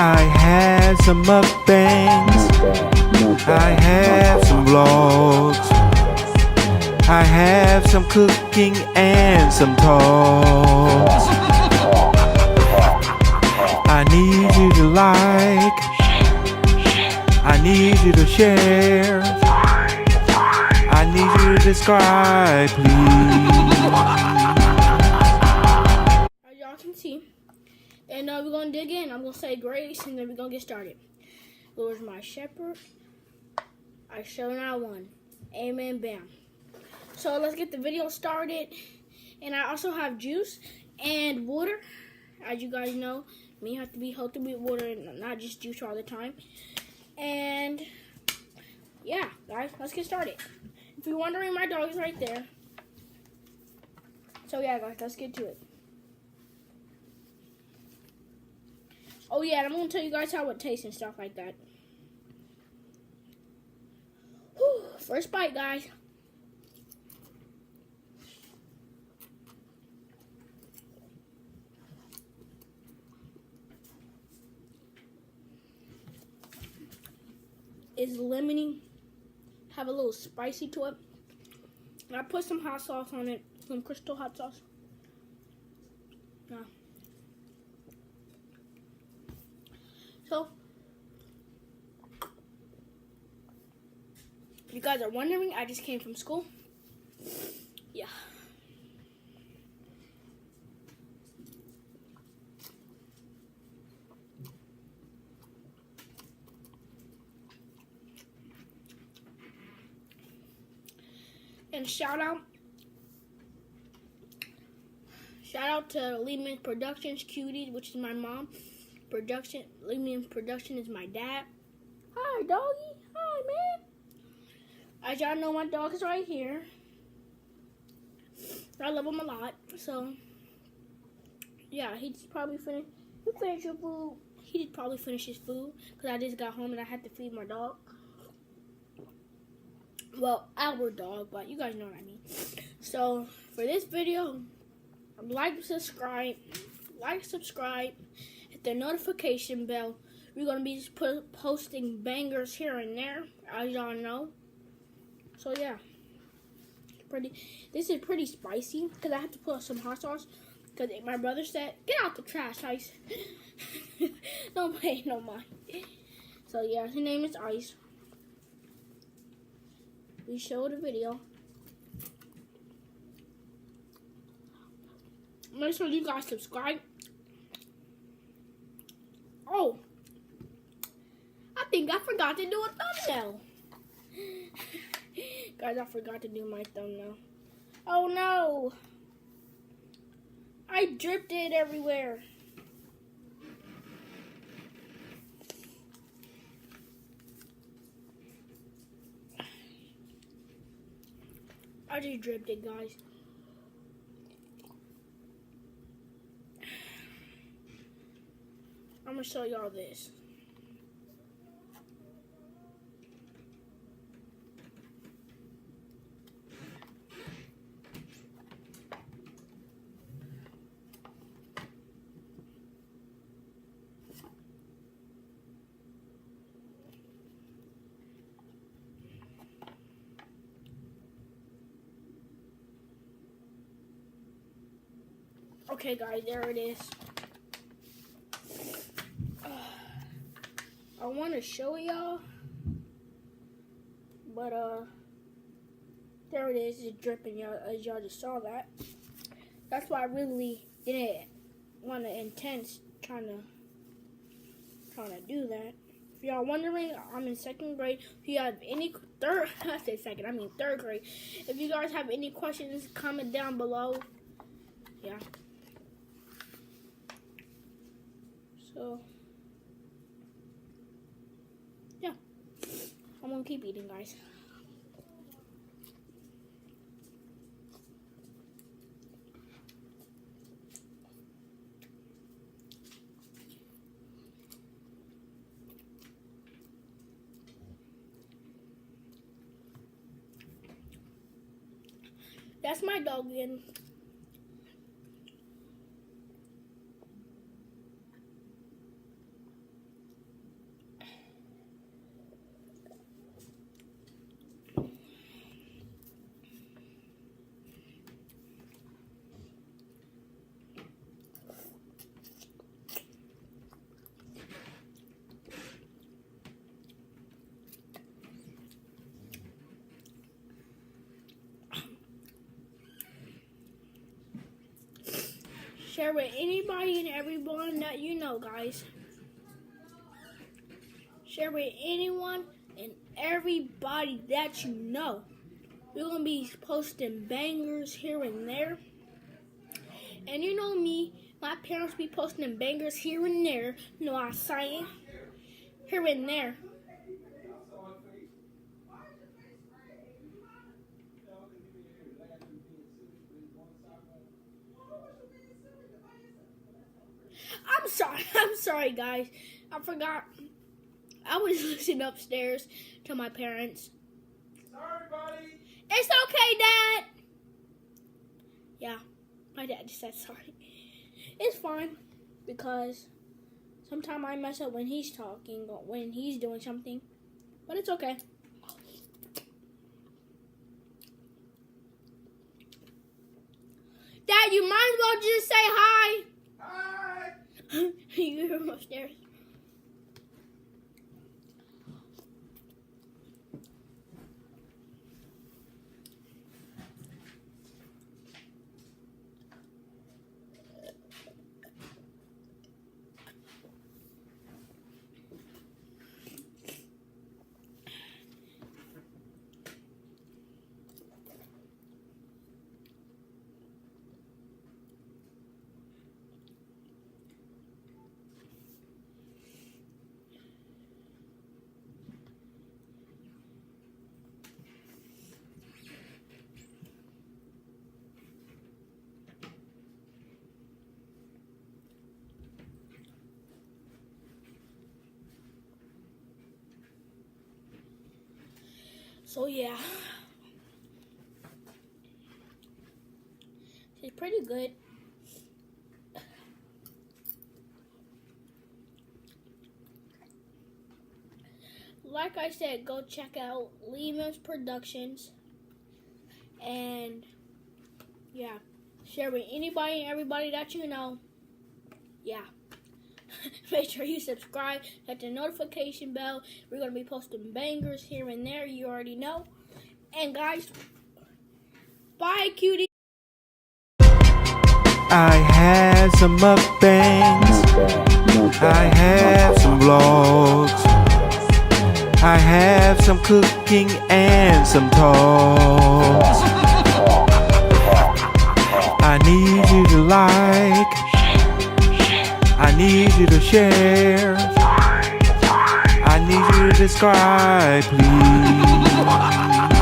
I have some mukbangs, I have some vlogs, I have some cooking and some talks. I need you to like, I need you to share, I need you to subscribe, please. As y'all can see, and we're gonna dig in. I'm gonna say grace, and then we're gonna get started. Lord's my shepherd, I shall not want. Amen. Bam. So let's get the video started. And I also have juice and water. As you guys know, me have to be healthy with water and not just juice all the time. And yeah, guys, let's get started. If you're wondering, my dog is right there. So yeah, guys, let's get to it. Oh yeah, and I'm gonna tell you guys how it tastes and stuff like that. Whew, first bite, guys. It's lemony, have a little spicy to it. And I put some hot sauce on it, some crystal hot sauce. Yeah. So, if you guys are wondering, I just came from school. Yeah. And shout out to Leasing Productions, Cutie, which is my mom. Leasing Production is my dad. Hi, doggy. Hi, man. As y'all know, my dog is right here. I love him a lot. So, yeah, he just probably finished. You finished your food. He did probably finish his food because I just got home and I had to feed my dog. Well, our dog, but you guys know what I mean. So, for this video, like, subscribe, hit the notification bell. We're going to be just posting bangers here and there, as y'all know. So, yeah. This is pretty spicy, because I have to put some hot sauce. Because my brother said, get out the trash, Ice. Don't pay no mind. So, yeah, his name is Ice. We showed a video. Make sure you guys subscribe. Oh, I think I forgot to do a thumbnail. Guys, I forgot to do my thumbnail. Oh no, I dripped it everywhere. I just dripped it, guys. I'm gonna show y'all this. Okay, guys, there it is. I want to show y'all, but there it is. It's dripping, y'all. As y'all just saw that. That's why I really didn't want to intense trying to do that. If y'all wondering, I'm in second grade. If you have any third grade. If you guys have any questions, comment down below. Yeah. So, yeah, I'm gonna keep eating, guys. That's my dog again. Share with anybody and everyone that you know, guys. Share with anyone and everybody that you know. We're going to be posting bangers here and there. And you know me, my parents be posting bangers here and there. You know what I'm saying? Here and there. I'm sorry guys. I forgot. I was listening upstairs to my parents. Sorry, buddy. It's okay, Dad. Yeah, my dad just said sorry. It's fine because sometimes I mess up when he's talking or when he's doing something. But it's okay. Dad, you might as well just say hi. Hi. You hear him upstairs. So yeah, it's pretty good. Like I said, go check out Lehman's Productions, and yeah, share with anybody and everybody that you know. Yeah. Make sure you subscribe, hit the notification bell. We're going to be posting bangers here and there. You already know. And guys, bye, cutie. I had some mukbangs. I have some vlogs. I have some cooking and some talks. I need you to like. I need you to share. I need you to subscribe, please.